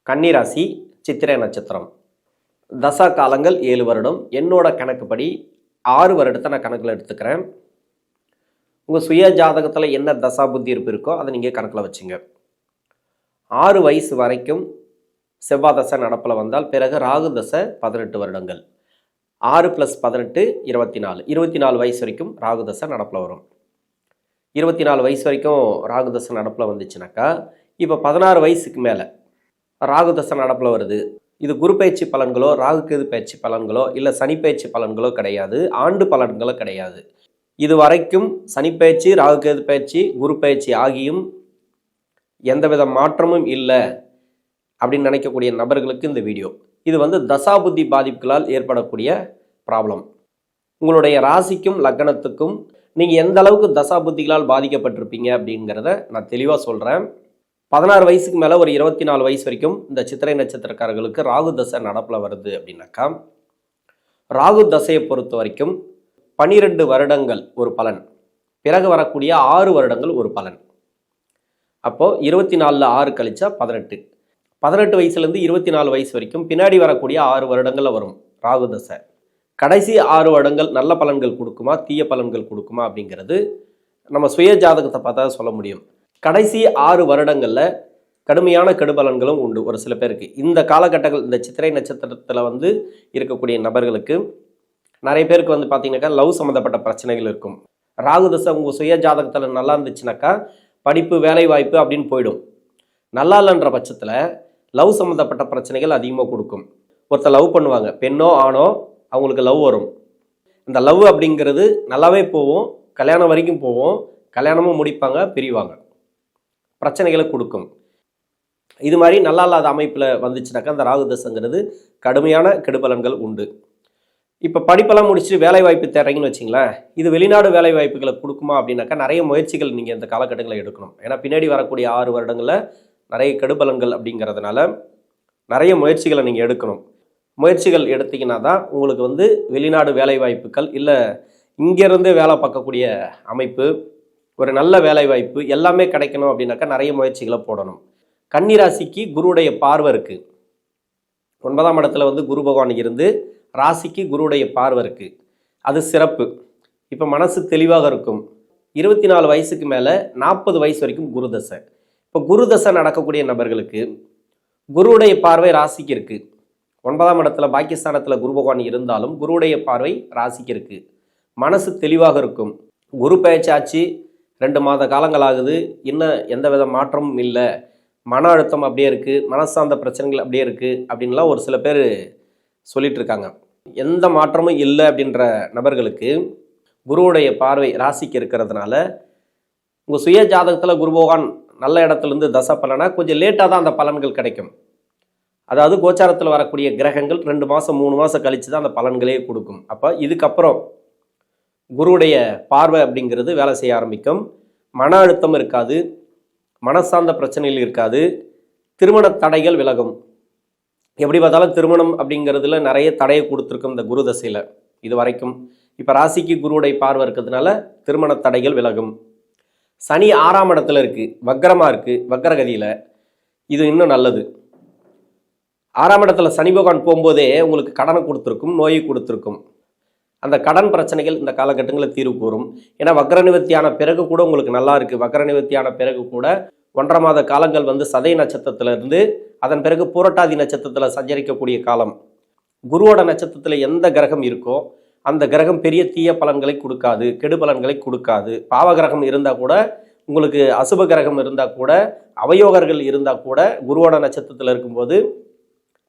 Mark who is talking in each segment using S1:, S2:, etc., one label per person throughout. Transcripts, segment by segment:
S1: கன்னிராசி சித்திரை நட்சத்திரம். தசா காலங்கள் 7 வருடம். என்னோட கணக்குப்படி 6 வருடத்தை நான் கணக்கில் எடுத்துக்கிறேன். உங்கள் சுய ஜாதகத்தில் என்ன தசா புத்தி இருப்பு இருக்கோ அதை நீங்கள் கணக்கில் வச்சுங்க. 6 வயசு வரைக்கும் செவ்வாய் தசை நடப்பில் வந்தால் பிறகு ராகு தசை 18 வருடங்கள். 6 + 18 24. 24 வயசு வரைக்கும் ராகு தசை நடப்பில் வரும். 24 வயசு வரைக்கும் ராகு தசை நடப்பில் வந்துச்சுனாக்கா இப்போ 16 வயசுக்கு மேலே ராகு தசை நடப்பில் வருது. இது குரு பயிற்சி பலன்களோ ராகு கேது பயிற்சி பலன்களோ இல்லை சனி பயிற்சி பலன்களோ கிடையாது, ஆண்டு பலன்களோ கிடையாது. இது வரைக்கும் சனி பயிற்சி ராகு கேது பயிற்சி குரு பயிற்சி ஆகியும் எந்தவித மாற்றமும் இல்லை அப்படின்னு நினைக்கக்கூடிய நபர்களுக்கு இந்த வீடியோ. இது தசாபுத்தி பாதிப்புகளால் ஏற்படக்கூடிய ப்ராப்ளம். உங்களுடைய ராசிக்கும் லக்னத்துக்கும் நீங்கள் எந்த அளவுக்கு தசாபுத்திகளால் பாதிக்கப்பட்டிருப்பீங்க அப்படிங்கிறத நான் தெளிவாக சொல்கிறேன். 16 வயசுக்கு மேலே ஒரு 24 வயசு வரைக்கும் இந்த சித்திரை நட்சத்திரக்காரர்களுக்கு ராகு தசை நடப்பில் வருது அப்படின்னாக்கா, ராகு தசையை பொறுத்த வரைக்கும் 12 வருடங்கள் ஒரு பலன், பிறகு வரக்கூடிய 6 வருடங்கள் ஒரு பலன். அப்போது 24ல் 6 கழிச்சா 18. 18 வயசுலேருந்து 24 வயசு வரைக்கும் பின்னாடி வரக்கூடிய 6 வருடங்களில் வரும் ராகு தசை. கடைசி 6 வருடங்கள் நல்ல பலன்கள் கொடுக்குமா தீய பலன்கள் கொடுக்குமா அப்படிங்கிறது நம்ம சுய ஜாதகத்தை பார்த்தா சொல்ல முடியும். கடைசி 6 வருடங்களில் கடுமையான கெடுபலன்களும் உண்டு ஒரு சில பேருக்கு. இந்த காலகட்டங்கள் இந்த சித்திரை நட்சத்திரத்தில் இருக்கக்கூடிய நபர்களுக்கு நிறைய பேருக்கு பார்த்தீங்கன்னாக்கா லவ் சம்மந்தப்பட்ட பிரச்சனைகள் இருக்கும். ராகு தசை உங்கள் சுய ஜாதகத்தில் நல்லா இருந்துச்சுனாக்கா படிப்பு வேலை வாய்ப்பு அப்படின்னு போயிடும். நல்லா இல்லைன்ற பட்சத்தில் லவ் சம்மந்தப்பட்ட பிரச்சனைகள் அதிகமாக கொடுக்கும். ஒருத்தர் லவ் பண்ணுவாங்க, பெண்ணோ ஆணோ, அவங்களுக்கு லவ் வரும். இந்த லவ் அப்படிங்கிறது நல்லாவே போகும், கல்யாணம் வரைக்கும் போகும், கல்யாணமும் முடிப்பாங்க, பிரிவாங்க, பிரச்சனைகளை கொடுக்கும். இது மாதிரி நல்லா இல்லாத அமைப்பில் வந்துச்சுனாக்கா அந்த ராகு தசைங்கிறது கடுமையான கெடுபலன்கள் உண்டு. இப்போ படிப்பெல்லாம் முடிச்சுட்டு வேலை வாய்ப்பு தேடுறீங்கன்னு வச்சிங்களேன், இது வெளிநாடு வேலை வாய்ப்புகளை கொடுக்குமா அப்படின்னாக்கா நிறைய முயற்சிகள் நீங்கள் இந்த காலகட்டங்களில் எடுக்கணும். ஏன்னா பின்னாடி வரக்கூடிய 6 வருடங்களில் நிறைய கெடுபலன்கள் அப்படிங்கிறதுனால நிறைய முயற்சிகளை நீங்கள் எடுக்கணும். முயற்சிகள் எடுத்தீங்கன்னா தான் உங்களுக்கு வெளிநாடு வேலை வாய்ப்புகள் இல்லை இங்கேருந்து வேலை பார்க்கக்கூடிய அமைப்பு, ஒரு நல்ல வேலை வாய்ப்பு எல்லாமே கிடைக்கணும் அப்படின்னாக்கா நிறைய முயற்சிகளை போடணும். கன்னிராசிக்கு குருவுடைய பார்வை இருக்குது. 9ஆம் இடத்துல குரு பகவான் இருந்து ராசிக்கு குருவுடைய பார்வை இருக்குது. அது சிறப்பு. இப்போ மனசு தெளிவாக இருக்கும். 24 வயசுக்கு மேலே 40 வயசு வரைக்கும் குரு தசை. இப்போ குரு தசை நடக்கக்கூடிய நபர்களுக்கு குருவுடைய பார்வை ராசிக்கு இருக்குது. 9ஆம் இடத்துல பாக்கியஸ்தானத்தில் குரு பகவான் இருந்தாலும் குருவுடைய பார்வை ராசிக்கு இருக்குது. மனசு தெளிவாக இருக்கும். குரு பயிற்சியாச்சு 2 மாத காலங்கள் ஆகுது, இன்னும் எந்த வித மாற்றமும் இல்லை, மன அழுத்தம் அப்படியே இருக்குது, மனசார்ந்த பிரச்சனைகள் அப்படியே இருக்குது அப்படின்லாம் ஒரு சில பேர் சொல்லிட்டு இருக்காங்க. எந்த மாற்றமும் இல்லை அப்படின்ற நபர்களுக்கு குருவுடைய பார்வை ராசிக்கு இருக்கிறதுனால உங்கள் சுய ஜாதகத்தில் குரு பகவான் நல்ல இடத்துலேருந்து தசை பலனா கொஞ்சம் லேட்டாக தான் அந்த பலன்கள் கிடைக்கும். அதாவது கோச்சாரத்தில் வரக்கூடிய கிரகங்கள் 2 மாதம் 3 மாதம் கழித்து தான் அந்த பலன்களே கொடுக்கும். அப்போ இதுக்கப்புறம் குருவுடைய பார்வை அப்படிங்கிறது வேலை செய்ய ஆரம்பிக்கும். மன அழுத்தம் இருக்காது, மனசார்ந்த பிரச்சனைகள் இருக்காது, திருமண தடைகள் விலகும். எப்படி பார்த்தாலும் திருமணம் அப்படிங்கிறதுல நிறைய தடையை கொடுத்துருக்கும் இந்த குரு தசையில் இது வரைக்கும். இப்போ ராசிக்கு குருவுடைய பார்வை இருக்கிறதுனால திருமண தடைகள் விலகும். சனி 6ஆம் இடத்துல இருக்குது, வக்ரமாக இருக்குது, வக்ரகதியில். இது இன்னும் நல்லது. 6ஆம் இடத்துல சனி பகவான் போகும்போதே உங்களுக்கு கடனை கொடுத்துருக்கும், நோயை கொடுத்துருக்கும். அந்த கடன் பிரச்சனைகள் இந்த காலகட்டங்களில் தீர்வு கூறும். ஏன்னா வக்ர நிவர்த்தியான பிறகு கூட உங்களுக்கு நல்லா இருக்குது. வக்ர நிவர்த்தியான பிறகு கூட 1.5 மாத காலங்கள் சதய நட்சத்திரத்திலிருந்து அதன் பிறகு பூரட்டாதி நட்சத்திரத்தில் சஞ்சரிக்கக்கூடிய காலம். குருவோட நட்சத்திரத்தில் எந்த கிரகம் இருக்கோ அந்த கிரகம் பெரிய தீய பலன்களை கொடுக்காது, கெடு பலன்களை கொடுக்காது. பாவ கிரகம் இருந்தால் கூட, உங்களுக்கு அசுப கிரகம் இருந்தால் கூட, அவயோகர்கள் இருந்தால் கூட குருவோட நட்சத்திரத்தில் இருக்கும்போது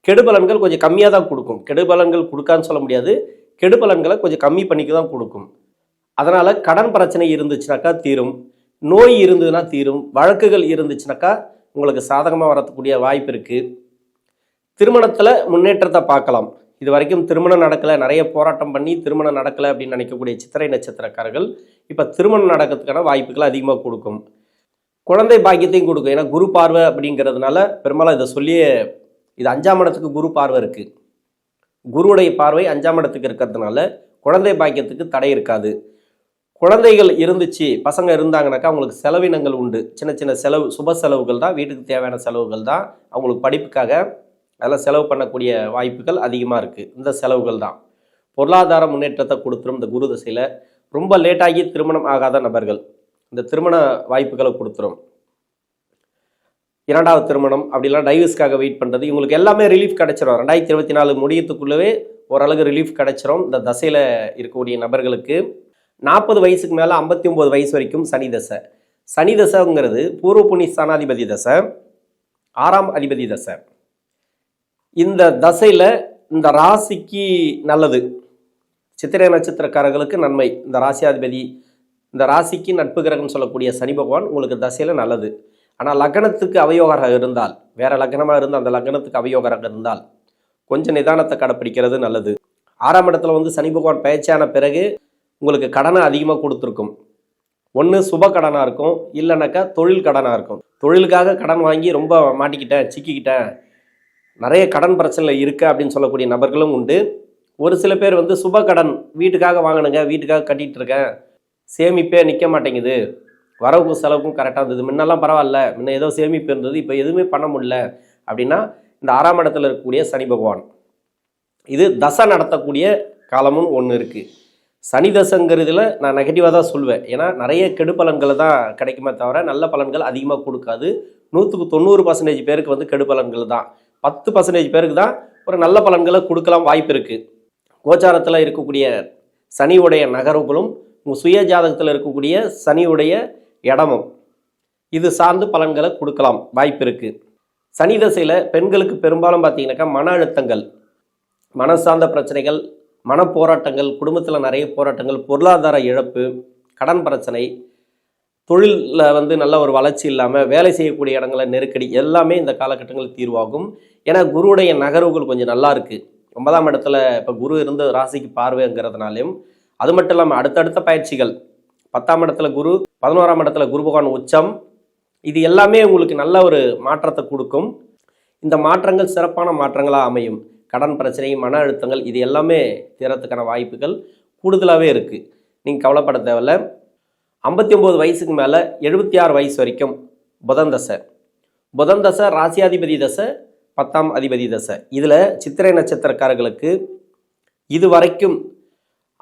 S1: கெடுபலன்கள் கொஞ்சம் கம்மியாக தான் கொடுக்கும். கெடுபலன்கள் கொடுக்கான்னு சொல்ல முடியாது, கெடுபலன்களை கொஞ்சம் கம்மி பண்ணிக்க தான் கொடுக்கும். அதனால் கடன் பிரச்சனை இருந்துச்சுனாக்கா தீரும், நோய் இருந்ததுன்னா தீரும், வழக்குகள் இருந்துச்சுனாக்கா உங்களுக்கு சாதகமாக வரக்கூடிய வாய்ப்பு இருக்குது. திருமணத்தில் முன்னேற்றத்தை பார்க்கலாம். இது வரைக்கும் திருமணம் நடக்கலை, நிறைய போராட்டம் பண்ணி திருமணம் நடக்கலை அப்படின்னு நினைக்கக்கூடிய சித்திரை நட்சத்திரக்காரர்கள் இப்போ திருமணம் நடக்கிறதுக்கான வாய்ப்புகளை அதிகமாக கொடுக்கும். குழந்தை பாக்கியத்தையும் கொடுக்கும். ஏன்னா குரு பார்வை அப்படிங்கிறதுனால பெரும்பாலும் இதை சொல்லியே, இது 5ஆம் இடத்துக்கு குரு பார்வை இருக்குது. குருவுடைய பார்வை 5ஆம் இடத்துக்கு இருக்கிறதுனால குழந்தை பாக்கியத்துக்கு தடை இருக்காது. குழந்தைகள் இருந்துச்சு, பசங்க இருந்தாங்கனாக்கா அவங்களுக்கு செலவினங்கள் உண்டு. சின்ன சின்ன செலவு, சுப செலவுகள் தான், வீட்டுக்கு தேவையான செலவுகள் தான். அவங்களுக்கு படிப்புக்காக அதெல்லாம் செலவு பண்ணக்கூடிய வாய்ப்புகள் அதிகமாக இருக்குது. இந்த செலவுகள் தான் பொருளாதார முன்னேற்றத்தை கொடுத்துரும். இந்த குரு திசையில் ரொம்ப லேட்டாகி திருமணம் ஆகாத நபர்கள் இந்த திருமண வாய்ப்புகளை கொடுத்துரும். இரண்டாவது திருமணம் அப்படிலாம் டைவர்ஸ்க்காக வெயிட் பண்ணுறது, இவங்களுக்கு எல்லாமே ரிலீஃப் கிடைச்சிரும். 2024 முடியத்துக்குள்ளவே ஓரளவுக்கு ரிலீஃப் கிடைச்சிரும். இந்த தசையில் இருக்கக்கூடிய நபர்களுக்கு 40 வயசுக்கு மேலே 59 வயசு வரைக்கும் சனி தசை. சனி தசைங்கிறது பூர்வ புண்ணிய ஸ்தானாதிபதி தசை, 6ஆம் அதிபதி தசை. இந்த தசையில் இந்த ராசிக்கு நல்லது. சித்திரை நட்சத்திரக்காரர்களுக்கு நன்மை. இந்த ராசியாதிபதி, இந்த ராசிக்கு நட்பு கிரகம்னு சொல்லக்கூடிய சனி பகவான் உங்களுக்கு தசையில் நல்லது. ஆனால் லக்னத்துக்கு அவயோகராக இருந்தால், வேற லக்னமாக இருந்தால் அந்த லக்னத்துக்கு அவயோகராக இருந்தால் கொஞ்சம் நிதானத்தை கடைப்பிடிக்கிறது நல்லது. 6ஆம் இடத்துல வந்து சனி பகவான் பயிற்சியான பிறகு உங்களுக்கு கடனை அதிகமாக கொடுத்துருக்கும். ஒன்று சுப கடனாக இருக்கும், இல்லைனாக்கா தொழில் கடனாக இருக்கும். தொழிலுக்காக கடன் வாங்கி ரொம்ப மாட்டிக்கிட்டேன், சிக்கிக்கிட்டேன், நிறைய கடன் பிரச்சனை இருக்குது அப்படின்னு சொல்லக்கூடிய நபர்களும் உண்டு. ஒரு சில பேர் வந்து சுப கடன் வீட்டுக்காக வாங்கினுங்க, வீட்டுக்காக கட்டிகிட்டு இருக்கேன், சேமிப்பே நிற்க மாட்டேங்குது, வரவுக்கும் செலவுக்கும் கரெக்டாக இருந்தது, முன்னெல்லாம் பரவாயில்ல, முன்ன ஏதோ சேமிப்பு இருந்தது, இப்போ எதுவுமே பண்ண முடியல அப்படின்னா இந்த 6ஆம் இடத்துல இருக்கக்கூடிய சனி பகவான் இது தசை நடத்தக்கூடிய காலமும் ஒன்று இருக்குது. சனி தசைங்கிறதுல நான் நெகட்டிவாக தான் சொல்லுவேன். ஏன்னா நிறைய கெடு பலன்களை தான் கிடைக்குமே தவிர நல்ல பலன்கள் அதிகமாக கொடுக்காது. 100க்கு 90% பேருக்கு வந்து கெடு பலன்கள் தான். 10% பேருக்கு தான் ஒரு நல்ல பலன்களை கொடுக்கலாம் வாய்ப்பு இருக்குது. கோச்சாரத்தில் இருக்கக்கூடிய சனியுடைய நகர்வுகளும் உங்கள் சுய ஜாதகத்தில் இருக்கக்கூடிய சனியுடைய இடமும் இது சார்ந்து பலன்களை கொடுக்கலாம் வாய்ப்பு இருக்குது. சனி தசையில் பெண்களுக்கு பெரும்பாலும் பார்த்தீங்கன்னாக்கா மன அழுத்தங்கள், மன சார்ந்த பிரச்சனைகள், மன போராட்டங்கள், குடும்பத்தில் நிறைய போராட்டங்கள், பொருளாதார இழப்பு, கடன் பிரச்சனை, தொழிலில் வந்து நல்ல ஒரு வளர்ச்சி இல்லாமல் வேலை செய்யக்கூடிய இடங்களில் நெருக்கடி எல்லாமே இந்த காலகட்டங்களில் தீர்வாகும். ஏன்னா குருவுடைய நகர்வுகள் கொஞ்சம் நல்லா இருக்குது. 9ஆம் இடத்துல இப்போ குரு இருந்து ராசிக்கு பார்வைங்கிறதுனாலையும், அது மட்டும் இல்லாமல் அடுத்தடுத்த பயிற்சிகள், 10ஆம் இடத்துல குரு, 11ஆம் இடத்துல குரு பகவான் உச்சம், இது எல்லாமே உங்களுக்கு நல்ல ஒரு மாற்றத்தை கொடுக்கும். இந்த மாற்றங்கள் சிறப்பான மாற்றங்களாக அமையும். கடன் பிரச்சனை, மன அழுத்தங்கள் இது எல்லாமே தீரத்துக்கான வாய்ப்புகள் கூடுதலாகவே இருக்குது. நீங்கள் கவலைப்பட தேவையில்ல. 59 வயசுக்கு மேலே 76 வயசு வரைக்கும் புதன் தசை. புதன் தசை ராசியாதிபதி தசை, 10ஆம் அதிபதி தசை. இதில் சித்திரை நட்சத்திரக்காரர்களுக்கு இது வரைக்கும்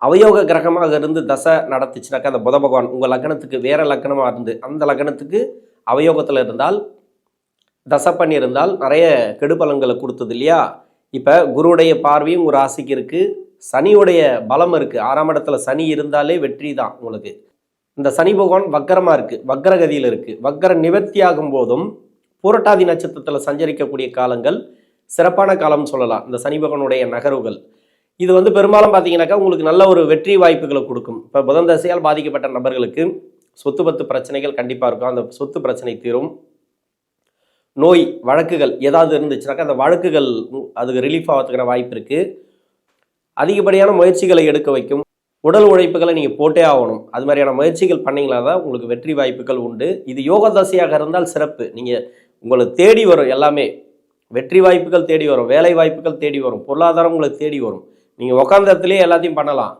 S1: அவயோக கிரகமாக இருந்து தசை நடத்துச்சுனாக்கா அந்த புத பகவான் உங்கள் லக்னத்துக்கு வேறு லக்னமாக இருந்து அந்த லக்னத்துக்கு அவயோகத்தில் இருந்தால், தசை பண்ணியிருந்தால் நிறைய கெடுபலன்களை கொடுத்தது இல்லையா. இப்போ குருவுடைய பார்வையும் ஒரு ராசிக்கு இருக்குது, சனியுடைய பலம் இருக்குது. 6ஆம் இடத்துல சனி இருந்தாலே வெற்றி தான் உங்களுக்கு. இந்த சனி பகவான் வக்கரமாக இருக்குது, வக்கரகதியில் இருக்குது. வக்கர நிவர்த்தி ஆகும் போதும் பூரட்டாதி நட்சத்திரத்தில் சஞ்சரிக்கக்கூடிய காலங்கள் சிறப்பான காலம்னு சொல்லலாம். இந்த சனி பகவானுடைய நகர்வுகள் இது வந்து பெரும்பாலும் பார்த்தீங்கன்னாக்கா உங்களுக்கு நல்ல ஒரு வெற்றி வாய்ப்புகளை கொடுக்கும். இப்போ புதன் தசையால் பாதிக்கப்பட்ட நபர்களுக்கு சொத்து பத்து பிரச்சனைகள் கண்டிப்பாக இருக்கும். அந்த சொத்து பிரச்சனை தீரும். நோய் வழக்குகள் ஏதாவது இருந்துச்சுனாக்கா அந்த வழக்குகள் அதுக்கு ரிலீஃப் ஆகிறதுக்கான வாய்ப்பு இருக்குது. அதிகப்படியான முயற்சிகளை எடுக்க வைக்கும். உடல் உழைப்புகளை நீங்கள் போட்டே ஆகணும். அது மாதிரியான முயற்சிகள் பண்ணிங்களா தான் உங்களுக்கு வெற்றி வாய்ப்புகள் உண்டு. இது யோக தசையாக இருந்தால் சிறப்பு. நீங்கள் உங்களுக்கு தேடி வரும், எல்லாமே வெற்றி வாய்ப்புகள் தேடி வரும், வேலை வாய்ப்புகள் தேடி வரும், பொருளாதாரம் உங்களுக்கு தேடி வரும். நீங்கள் உட்காந்த இடத்துலேயே எல்லாத்தையும் பண்ணலாம்.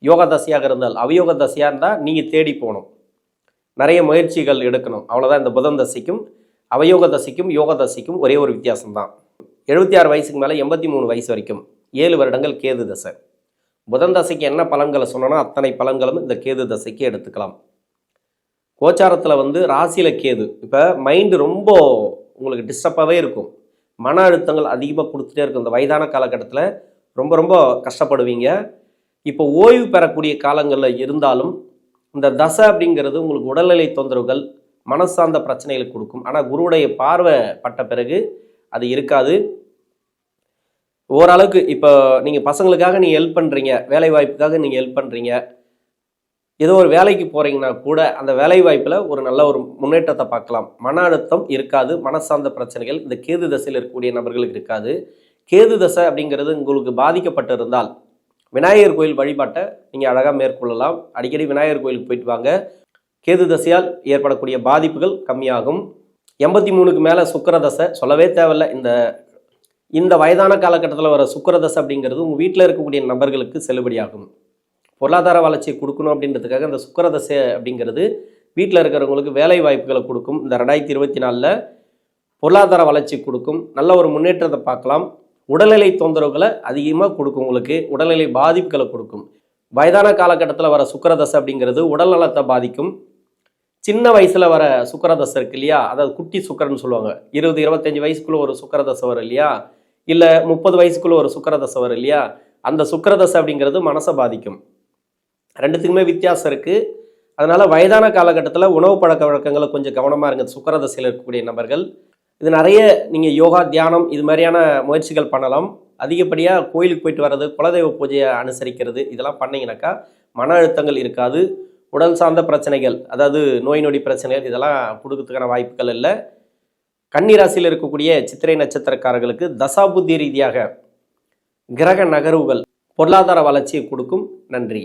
S1: யோக தசையாக இருந்தால். அவயோக தசையாக இருந்தால் நீங்கள் தேடி போகணும், நிறைய முயற்சிகள் எடுக்கணும். அவ்வளோதான். இந்த புதன் தசைக்கும் அவயோக தசைக்கும் யோக தசைக்கும் ஒரே ஒரு வித்தியாசம்தான். 76 வயசுக்கு மேலே 83 வயசு வரைக்கும் 7 வருடங்கள் கேது தசை. புதன் தசைக்கு என்ன பலன்களை சொன்னோன்னா அத்தனை பலன்களும் இந்த கேது தசைக்கு எடுத்துக்கலாம். கோச்சாரத்தில் வந்து ராசியில் கேது. இப்போ மைண்டு ரொம்ப உங்களுக்கு டிஸ்டர்பாகவே இருக்கும், மன அழுத்தங்கள் அதிகமாக கொடுத்துட்டே இருக்கும். இந்த வயதான காலகட்டத்தில் ரொம்ப ரொம்ப கஷ்டப்படுவீங்க. இப்போ ஓய்வு பெறக்கூடிய காலங்களில் இருந்தாலும் இந்த தசை அப்படிங்கிறது உங்களுக்கு உடல்நிலை தொந்தரவுகள், மனசார்ந்த பிரச்சனைகளை கொடுக்கும். ஆனால் குருவுடைய பார்வை பட்ட பிறகு அது இருக்காது. ஓரளவுக்கு இப்போ நீங்கள் பசங்களுக்காக நீங்கள் ஹெல்ப் பண்ணுறீங்க, வேலை வாய்ப்புக்காக நீங்கள் ஹெல்ப் பண்ணுறீங்க, ஏதோ ஒரு வேலைக்கு போகிறீங்கன்னா கூட அந்த வேலை வாய்ப்பில் ஒரு நல்ல ஒரு முன்னேற்றத்தை பார்க்கலாம். மன அழுத்தம் இருக்காது, மனசார்ந்த பிரச்சனைகள் இந்த கேது தசையில் இருக்கக்கூடிய நபர்களுக்கு இருக்காது. கேது தசை அப்படிங்கிறது உங்களுக்கு பாதிக்கப்பட்டிருந்தால் விநாயகர் கோயில் வழிபாட்டை நீங்கள் அழகாக மேற்கொள்ளலாம். அடிக்கடி விநாயகர் கோயிலுக்கு போயிட்டு வாங்க. கேது தசையால் ஏற்படக்கூடிய பாதிப்புகள் கம்மியாகும். 83க்கு மேலே சுக்கிர தசை சொல்லவே தேவையில்லை. இந்த வயதான காலகட்டத்தில் வர சுக்கிர தசை அப்படிங்கிறது உங்கள் வீட்டில் இருக்கக்கூடிய நபர்களுக்கு செல்லுபடியாகும். பொருளாதார வளர்ச்சியை கொடுக்கணும் அப்படின்றதுக்காக இந்த சுக்கிர தசை அப்படிங்கிறது வீட்டில் இருக்கிறவங்களுக்கு வேலை வாய்ப்புகளை கொடுக்கும். இந்த 2024 பொருளாதார வளர்ச்சி கொடுக்கும், நல்ல ஒரு முன்னேற்றத்தை பார்க்கலாம். உடல்நிலை தொந்தரவுகளை அதிகமாக கொடுக்கும், உங்களுக்கு உடல்நிலை பாதிப்புகளை கொடுக்கும். வயதான காலகட்டத்தில் வர சுக்கிர தசை அப்படிங்கிறது உடல் நலத்தை பாதிக்கும். சின்ன வயசில் வர சுக்கிர தசை இருக்கு இல்லையா, அதாவது குட்டி சுக்கிரன்னு சொல்லுவாங்க. 20-25 வயசுக்குள்ளே ஒரு சுக்கிர தசை வரும் இல்லையா, இல்லை 30 வயசுக்குள்ளே ஒரு சுக்கிர தசை வரும் இல்லையா, அந்த சுக்கிர தசை அப்படிங்கிறது மனசை பாதிக்கும். ரெண்டுத்துக்குமே வித்தியாசம் இருக்குது. அதனால் வயதான காலகட்டத்தில் உணவு பழக்க வழக்கங்களை கொஞ்சம் கவனமாக இருங்க சுக்கிர தசையில் இருக்கக்கூடிய நபர்கள். இது நிறைய நீங்கள் யோகா, தியானம் இது மாதிரியான முயற்சிகள் பண்ணலாம். அதிகப்படியாக கோயிலுக்கு போயிட்டு வர்றது, குலதெய்வ பூஜையை அனுசரிக்கிறது, இதெல்லாம் பண்ணிங்கனாக்கா மன அழுத்தங்கள் இருக்காது. உடல் சார்ந்த பிரச்சனைகள், அதாவது நோய் நொடி பிரச்சனைகள் இதெல்லாம் கொடுக்கறதுக்கான வாய்ப்புகள் இல்லை. கன்னி ராசியில் இருக்கக்கூடிய சித்திரை நட்சத்திரக்காரர்களுக்கு தசாபுத்தி ரீதியாக கிரக நகர்வுகள் பொருளாதார வளர்ச்சியை கொடுக்கும். நன்றி.